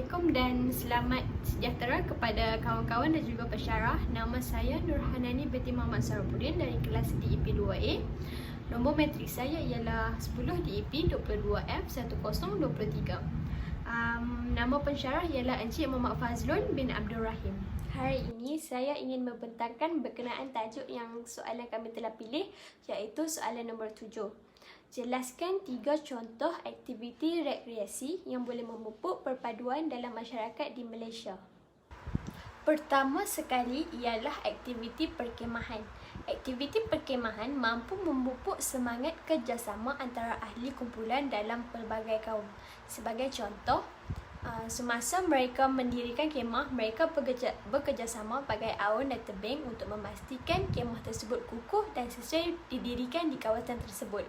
Assalamualaikum dan selamat sejahtera kepada kawan-kawan dan juga pensyarah. Nama saya Nurhanani binti Muhammad Sarafuddin dari kelas DEP 2A. Nombor matrik saya ialah 10 DEP 22F 1023. Nama pensyarah ialah Encik Muhammad Fazlun bin Abdul Rahim. Hari ini saya ingin membentangkan berkenaan tajuk yang soalan kami telah pilih, iaitu soalan nombor 7. Jelaskan 3 contoh aktiviti rekreasi yang boleh memupuk perpaduan dalam masyarakat di Malaysia. Pertama sekali ialah aktiviti perkhemahan. Aktiviti perkhemahan mampu memupuk semangat kerjasama antara ahli kumpulan dalam pelbagai kaum. Sebagai contoh, semasa mereka mendirikan kemah, mereka bekerjasama bagai awon dan tebing untuk memastikan kemah tersebut kukuh dan sesuai didirikan di kawasan tersebut.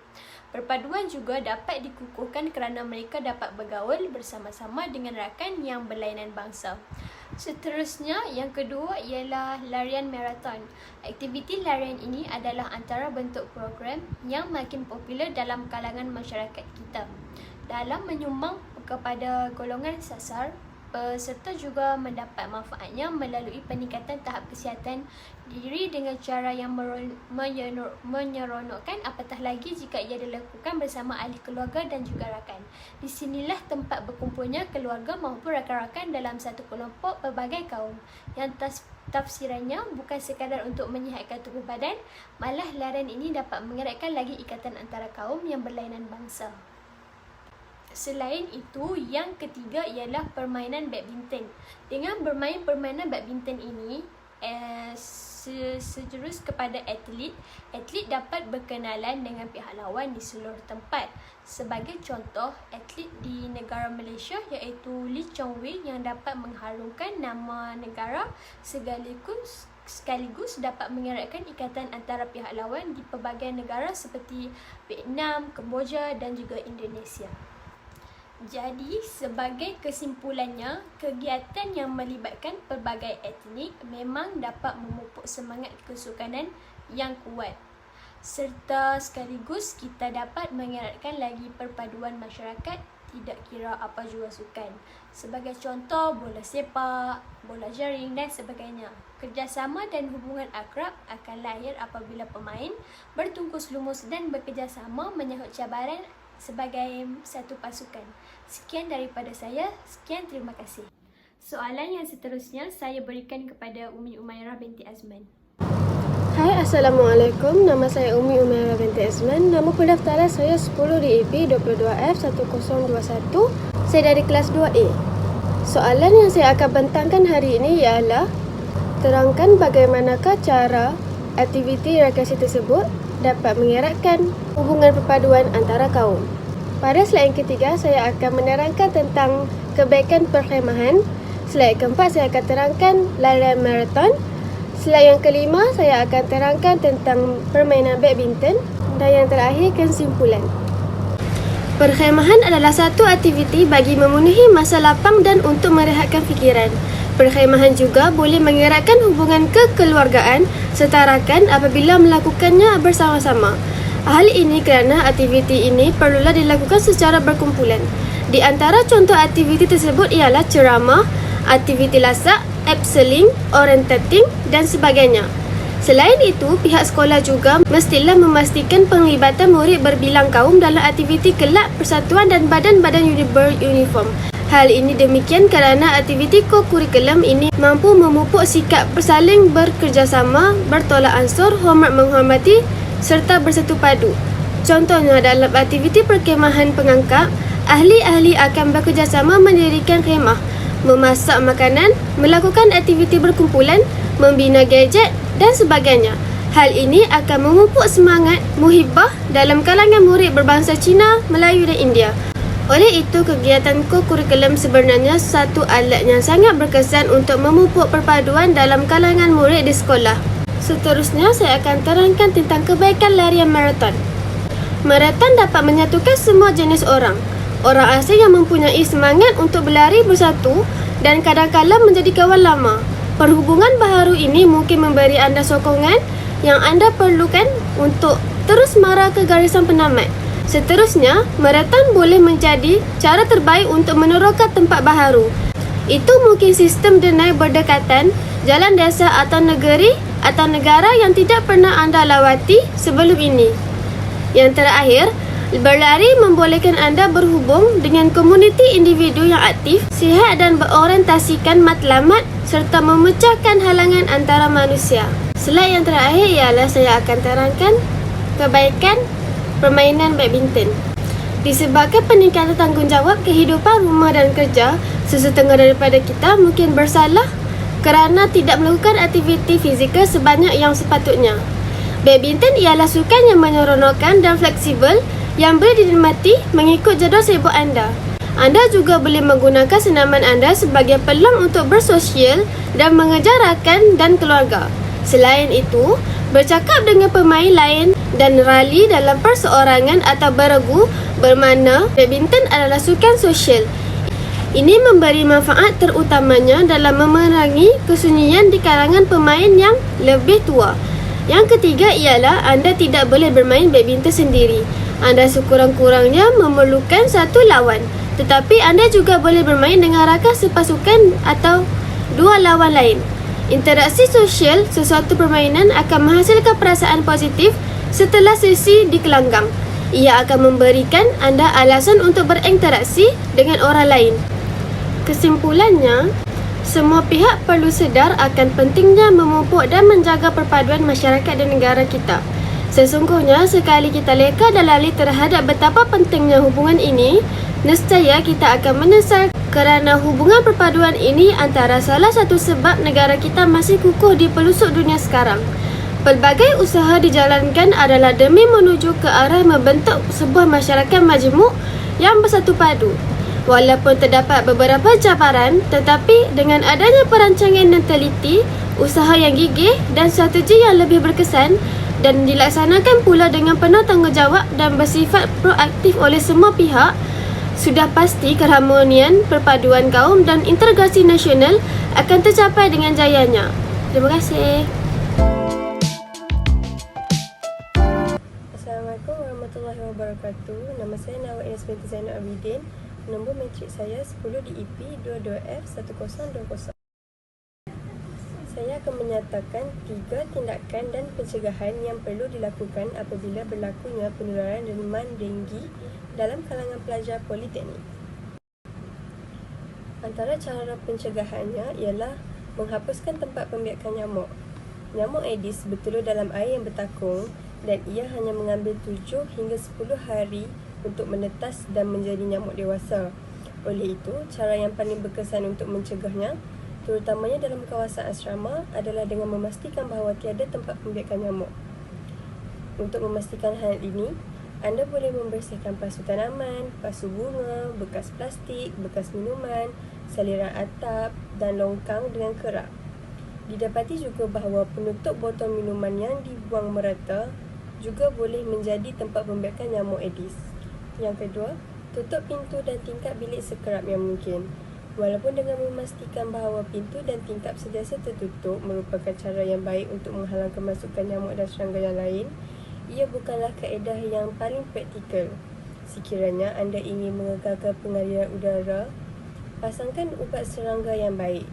Perpaduan juga dapat dikukuhkan kerana mereka dapat bergaul bersama-sama dengan rakan yang berlainan bangsa. Seterusnya, yang kedua ialah larian maraton. Aktiviti larian ini adalah antara bentuk program yang makin popular dalam kalangan masyarakat kita. Dalam menyumbang kepada golongan sasar, peserta juga mendapat manfaatnya melalui peningkatan tahap kesihatan diri dengan cara yang menyeronokkan, apatah lagi jika ia dilakukan bersama ahli keluarga dan juga rakan. Di sinilah tempat berkumpulnya keluarga maupun rakan-rakan dalam satu kelompok pelbagai kaum, yang tafsirannya bukan sekadar untuk menyihatkan tubuh badan, malah larian ini dapat mengeratkan lagi ikatan antara kaum yang berlainan bangsa. Selain itu, yang ketiga ialah permainan badminton. Dengan bermain permainan badminton ini, sejurus kepada atlet dapat berkenalan dengan pihak lawan di seluruh tempat. Sebagai contoh, atlet di negara Malaysia iaitu Lee Chong Wei yang dapat mengharumkan nama negara sekaligus dapat mengeratkan ikatan antara pihak lawan di pelbagai negara seperti Vietnam, Kemboja dan juga Indonesia. Jadi, sebagai kesimpulannya, kegiatan yang melibatkan pelbagai etnik memang dapat memupuk semangat kesukanan yang kuat, serta sekaligus kita dapat mengeratkan lagi perpaduan masyarakat, tidak kira apa jua sukan. Sebagai contoh, bola sepak, bola jaring dan sebagainya. Kerjasama dan hubungan akrab akan lahir apabila pemain bertungkus lumus dan bekerjasama menyahut cabaran sebagai satu pasukan. Sekian daripada saya. Sekian, terima kasih. Soalan yang seterusnya saya berikan kepada Umi Umairah binti Azman. Hai, Assalamualaikum. Nama saya Umi Umairah binti Azman. Nama pendaftaran saya 10 DEP 22F 1021. Saya dari kelas 2A. Soalan yang saya akan bentangkan hari ini ialah terangkan bagaimanakah cara aktiviti rekreasi tersebut dapat mengeratkan hubungan perpaduan antara kaum. Pada slide yang ketiga, saya akan menerangkan tentang kebaikan perkhemahan. Slide keempat, saya akan terangkan larian maraton. Slide yang kelima, saya akan terangkan tentang permainan badminton. Dan yang terakhir, kesimpulan. Perkhemahan adalah satu aktiviti bagi memenuhi masa lapang dan untuk merehatkan fikiran. Perkhemahan juga boleh mengeratkan hubungan kekeluargaan serta rakan apabila melakukannya bersama-sama. Hal ini kerana aktiviti ini perlulah dilakukan secara berkumpulan. Di antara contoh aktiviti tersebut ialah ceramah, aktiviti lasak, abseiling, orientating dan sebagainya. Selain itu, pihak sekolah juga mestilah memastikan penglibatan murid berbilang kaum dalam aktiviti kelab, persatuan dan badan-badan beruniform. Hal ini demikian kerana aktiviti ko-kurikulum ini mampu memupuk sikap bersaling bekerjasama, bertolak ansur, hormat menghormati serta bersatu padu. Contohnya dalam aktiviti perkhemahan pengangkap, ahli-ahli akan bekerjasama mendirikan khemah, memasak makanan, melakukan aktiviti berkumpulan, membina gadget dan sebagainya. Hal ini akan memupuk semangat muhibbah dalam kalangan murid berbangsa Cina, Melayu dan India. Oleh itu, kegiatan ko-kurikulum sebenarnya satu alat yang sangat berkesan untuk memupuk perpaduan dalam kalangan murid di sekolah. Seterusnya, saya akan terangkan tentang kebaikan larian maraton. Maraton dapat menyatukan semua jenis orang. Orang asing yang mempunyai semangat untuk berlari bersatu dan kadang-kadang menjadi kawan lama. Perhubungan baharu ini mungkin memberi anda sokongan yang anda perlukan untuk terus mara ke garisan penamat. Seterusnya, maraton boleh menjadi cara terbaik untuk meneroka tempat baharu. Itu mungkin sistem denai berdekatan, jalan desa atau negeri atau negara yang tidak pernah anda lawati sebelum ini. Yang terakhir, berlari membolehkan anda berhubung dengan komuniti individu yang aktif, sihat dan berorientasikan matlamat serta memecahkan halangan antara manusia. Slide yang terakhir ialah saya akan terangkan kebaikan permainan badminton. Disebabkan peningkatan tanggungjawab kehidupan rumah dan kerja, sesetengah daripada kita mungkin bersalah kerana tidak melakukan aktiviti fizikal sebanyak yang sepatutnya. Badminton ialah sukan yang menyeronokkan dan fleksibel yang boleh dinikmati mengikut jadual sibuk anda. Anda juga boleh menggunakan senaman anda sebagai peluang untuk bersosial dan mengejar rakan dan keluarga. Selain itu, bercakap dengan pemain lain dan rali dalam perseorangan atau beregu bermakna badminton adalah sukan sosial. Ini memberi manfaat terutamanya dalam memerangi kesunyian di kalangan pemain yang lebih tua. Yang ketiga ialah anda tidak boleh bermain badminton sendiri. Anda sekurang-kurangnya memerlukan satu lawan. Tetapi anda juga boleh bermain dengan rakan sepasukan atau dua lawan lain. Interaksi sosial sesuatu permainan akan menghasilkan perasaan positif setelah sesi di gelanggang. Ia akan memberikan anda alasan untuk berinteraksi dengan orang lain. Kesimpulannya, semua pihak perlu sedar akan pentingnya memupuk dan menjaga perpaduan masyarakat dan negara kita. Sesungguhnya, sekali kita leka dan lali terhadap betapa pentingnya hubungan ini, nescaya kita akan menyesal kerana hubungan perpaduan ini antara salah satu sebab negara kita masih kukuh di pelosok dunia sekarang. Pelbagai usaha dijalankan adalah demi menuju ke arah membentuk sebuah masyarakat majmuk yang bersatu padu. Walaupun terdapat beberapa cabaran, tetapi dengan adanya perancangan dan teliti, usaha yang gigih dan strategi yang lebih berkesan dan dilaksanakan pula dengan penuh tanggungjawab dan bersifat proaktif oleh semua pihak, sudah pasti keharmonian, perpaduan kaum dan integrasi nasional akan tercapai dengan jayanya. Terima kasih. Assalamualaikum warahmatullahi wabarakatuh. Nama saya Nawal Ines binti Zainal Abidin. Nombor matrik saya 10 di EP 22F1020. Saya akan menyatakan 3 tindakan dan pencegahan yang perlu dilakukan apabila berlakunya penularan demand denggi dalam kalangan pelajar politeknik. Antara cara pencegahannya ialah menghapuskan tempat pembiakan nyamuk. Nyamuk Aedes bertelur dalam air yang bertakung dan ia hanya mengambil 7 hingga 10 hari untuk menetas dan menjadi nyamuk dewasa. Oleh itu, cara yang paling berkesan untuk mencegahnya, terutamanya dalam kawasan asrama, adalah dengan memastikan bahawa tiada tempat pembiakan nyamuk. Untuk memastikan hal ini, anda boleh membersihkan pasu tanaman, pasu bunga, bekas plastik, bekas minuman, saliran atap dan longkang dengan kerak. Didapati juga bahawa penutup botol minuman yang dibuang merata juga boleh menjadi tempat pembiakan nyamuk Aedes. Yang kedua, tutup pintu dan tingkap bilik sekerap yang mungkin. Walaupun dengan memastikan bahawa pintu dan tingkap sentiasa tertutup merupakan cara yang baik untuk menghalang kemasukan nyamuk dan serangga yang lain, ia bukanlah kaedah yang paling praktikal. Sekiranya anda ingin mengekalkan pengaliran udara, pasangkan ubat serangga yang baik.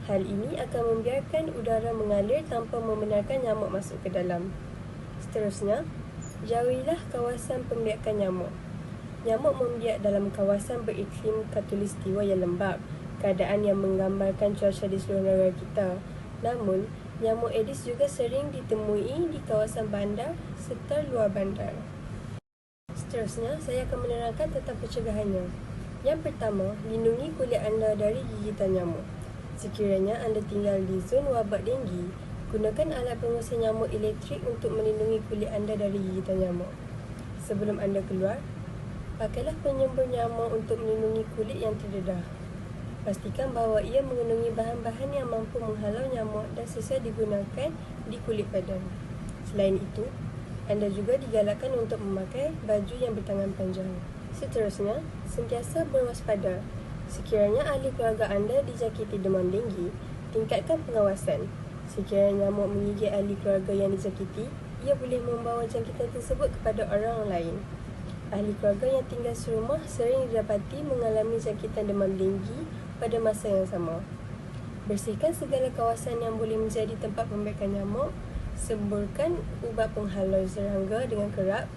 Hal ini akan membiarkan udara mengalir tanpa membenarkan nyamuk masuk ke dalam. Seterusnya, jauhilah kawasan pembiakan nyamuk. Nyamuk membiak dalam kawasan beriklim khatulistiwa yang lembap, keadaan yang menggambarkan cuaca di seluruh negara kita. Namun, nyamuk Aedes juga sering ditemui di kawasan bandar serta luar bandar. Seterusnya, saya akan menerangkan tentang pencegahannya. Yang pertama, lindungi kulit anda dari gigitan nyamuk. Sekiranya anda tinggal di zon wabak denggi, gunakan alat pengusir nyamuk elektrik untuk melindungi kulit anda dari gigitan nyamuk. Sebelum anda keluar, pakailah penyembur nyamuk untuk melindungi kulit yang terdedah. Pastikan bahawa ia mengandungi bahan-bahan yang mampu menghalau nyamuk dan sesuai digunakan di kulit badan. Selain itu, anda juga digalakkan untuk memakai baju yang bertangan panjang. Seterusnya, sentiasa berwaspada. Sekiranya ahli keluarga anda dijangkiti demam denggi, tingkatkan pengawasan. Sekiranya nyamuk menggigit ahli keluarga yang dijangkiti, ia boleh membawa jangkitan tersebut kepada orang lain. Ahli keluarga yang tinggal serumah sering didapati mengalami jangkitan demam denggi pada masa yang sama. Bersihkan segala kawasan yang boleh menjadi tempat pembiakan nyamuk, semburkan ubat penghalau serangga dengan kerap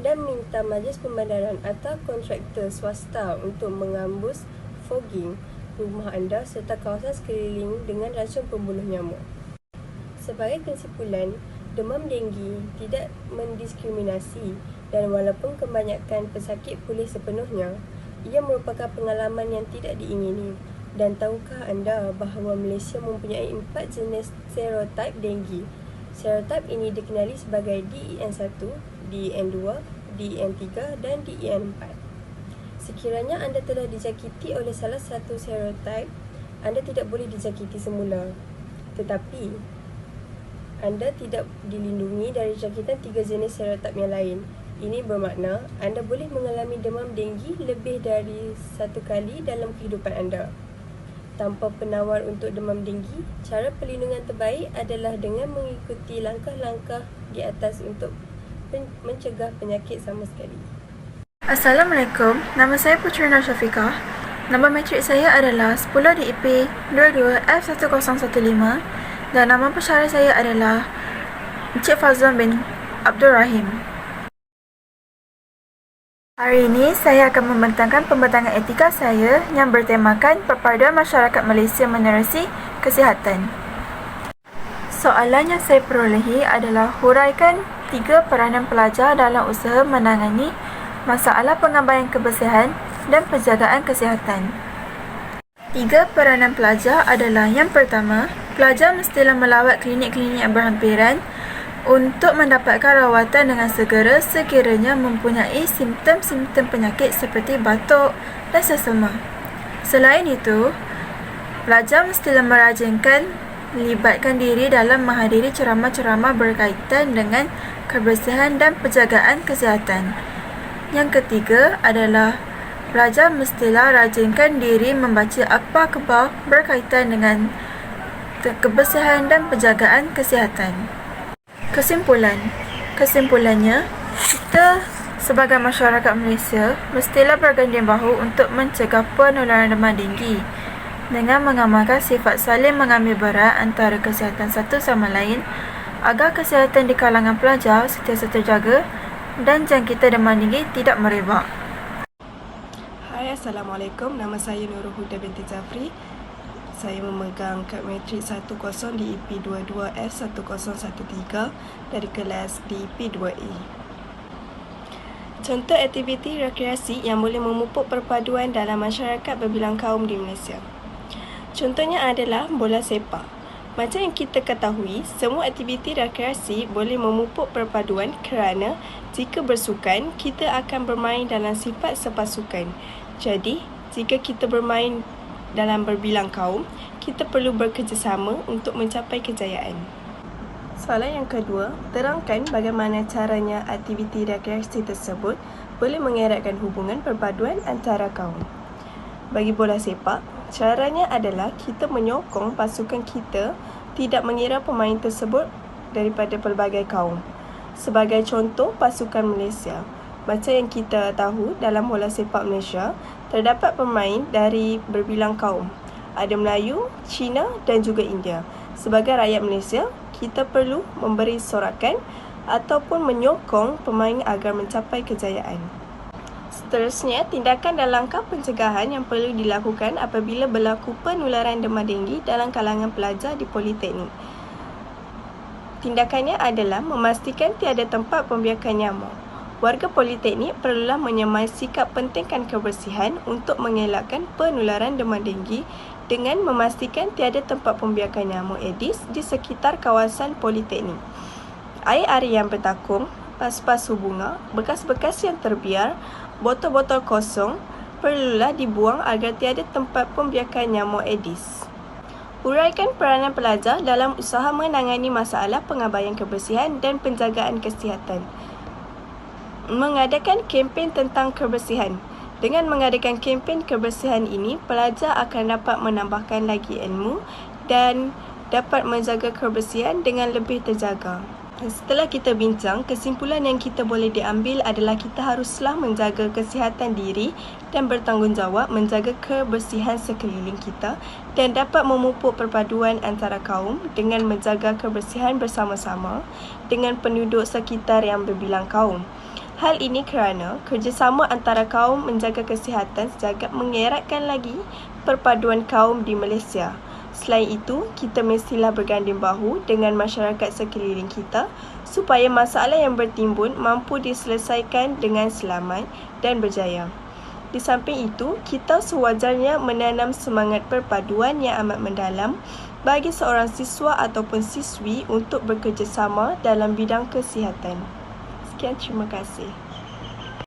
dan minta majlis pembandaran atau kontraktor swasta untuk mengambus fogging rumah anda serta kawasan sekeliling dengan racun pembunuh nyamuk. Sebagai kesimpulan, demam denggi tidak mendiskriminasi dan walaupun kebanyakan pesakit pulih sepenuhnya, ia merupakan pengalaman yang tidak diingini. Dan tahukah anda bahawa Malaysia mempunyai 4 jenis serotype denggi? Serotype ini dikenali sebagai DEN1, DEN2, DEN3 dan DEN4. Sekiranya anda telah dijangkiti oleh salah satu serotype, anda tidak boleh dijangkiti semula. Tetapi, anda tidak dilindungi dari jangkitan 3 jenis serotype yang lain. Ini bermakna anda boleh mengalami demam denggi lebih dari satu kali dalam kehidupan anda. Tanpa penawar untuk demam denggi, cara perlindungan terbaik adalah dengan mengikuti langkah-langkah di atas untuk mencegah penyakit sama sekali. Assalamualaikum, nama saya Putri Nur Syafiqah. Nombor matrik saya adalah 10 DIP 22F1015 dan nama pensyarah saya adalah Encik Fazlan bin Abdul Rahim. Hari ini saya akan membentangkan pembentangan etika saya yang bertemakan perpaduan masyarakat Malaysia menerusi kesihatan. Soalan yang saya perolehi adalah huraikan 3 peranan pelajar dalam usaha menangani masalah pengabaian kebersihan dan penjagaan kesihatan. 3 peranan pelajar adalah yang pertama, pelajar mestilah melawat klinik-klinik yang berhampiran untuk mendapatkan rawatan dengan segera sekiranya mempunyai simptom-simptom penyakit seperti batuk dan sesama. Selain itu, pelajar mestilah merajinkan melibatkan diri dalam menghadiri ceramah-ceramah berkaitan dengan kebersihan dan penjagaan kesihatan. Yang ketiga adalah pelajar mestilah rajinkan diri membaca akhbar khabar berkaitan dengan kebersihan dan penjagaan kesihatan. Kesimpulannya, kita sebagai masyarakat Malaysia mestilah berganding bahu untuk mencegah penularan demam denggi dengan mengamalkan sifat saling mengambil berat antara kesihatan satu sama lain agar kesihatan di kalangan pelajar sentiasa terjaga dan jangkitan demam denggi tidak merebak. Hai, Assalamualaikum. Nama saya Nurul Huda binti Zafri. Saya memegang kad matrik 10 DIP 22F1013 dari kelas DIP 2A. Contoh aktiviti rekreasi yang boleh memupuk perpaduan dalam masyarakat berbilang kaum di Malaysia. Contohnya adalah bola sepak. Macam yang kita ketahui, semua aktiviti rekreasi boleh memupuk perpaduan kerana jika bersukan, kita akan bermain dalam sifat sepasukan. Jadi, jika kita bermain dalam berbilang kaum, kita perlu bekerjasama untuk mencapai kejayaan. Soalan yang kedua, terangkan bagaimana caranya aktiviti rekreasi tersebut boleh mengeratkan hubungan perpaduan antara kaum. Bagi bola sepak, caranya adalah kita menyokong pasukan kita tidak mengira pemain tersebut daripada pelbagai kaum. Sebagai contoh, pasukan Malaysia. Macam yang kita tahu, dalam bola sepak Malaysia, terdapat pemain dari berbilang kaum. Ada Melayu, Cina dan juga India. Sebagai rakyat Malaysia, kita perlu memberi sorakan ataupun menyokong pemain agar mencapai kejayaan. Seterusnya, tindakan dan langkah pencegahan yang perlu dilakukan apabila berlaku penularan demam denggi dalam kalangan pelajar di politeknik. Tindakannya adalah memastikan tiada tempat pembiakan nyamuk. Warga politeknik perlulah menyemai sikap pentingkan kebersihan untuk mengelakkan penularan demam denggi dengan memastikan tiada tempat pembiakan nyamuk Aedes di sekitar kawasan politeknik. Air-air yang bertakung, pasu-pasu bunga, bekas-bekas yang terbiar, botol-botol kosong perlulah dibuang agar tiada tempat pembiakan nyamuk Aedes. Huraikan peranan pelajar dalam usaha menangani masalah pengabaian kebersihan dan penjagaan kesihatan. Mengadakan kempen tentang kebersihan. Dengan mengadakan kempen kebersihan ini, pelajar akan dapat menambahkan lagi ilmu dan dapat menjaga kebersihan dengan lebih terjaga. Setelah kita bincang, kesimpulan yang kita boleh diambil adalah kita haruslah menjaga kesihatan diri dan bertanggungjawab menjaga kebersihan sekeliling kita dan dapat memupuk perpaduan antara kaum dengan menjaga kebersihan bersama-sama dengan penduduk sekitar yang berbilang kaum. Hal ini kerana kerjasama antara kaum menjaga kesihatan sejagat mengeratkan lagi perpaduan kaum di Malaysia. Selain itu, kita mestilah berganding bahu dengan masyarakat sekeliling kita supaya masalah yang bertimbun mampu diselesaikan dengan selamat dan berjaya. Di samping itu, kita sewajarnya menanam semangat perpaduan yang amat mendalam bagi seorang siswa ataupun siswi untuk bekerjasama dalam bidang kesihatan. Sekian, terima kasih.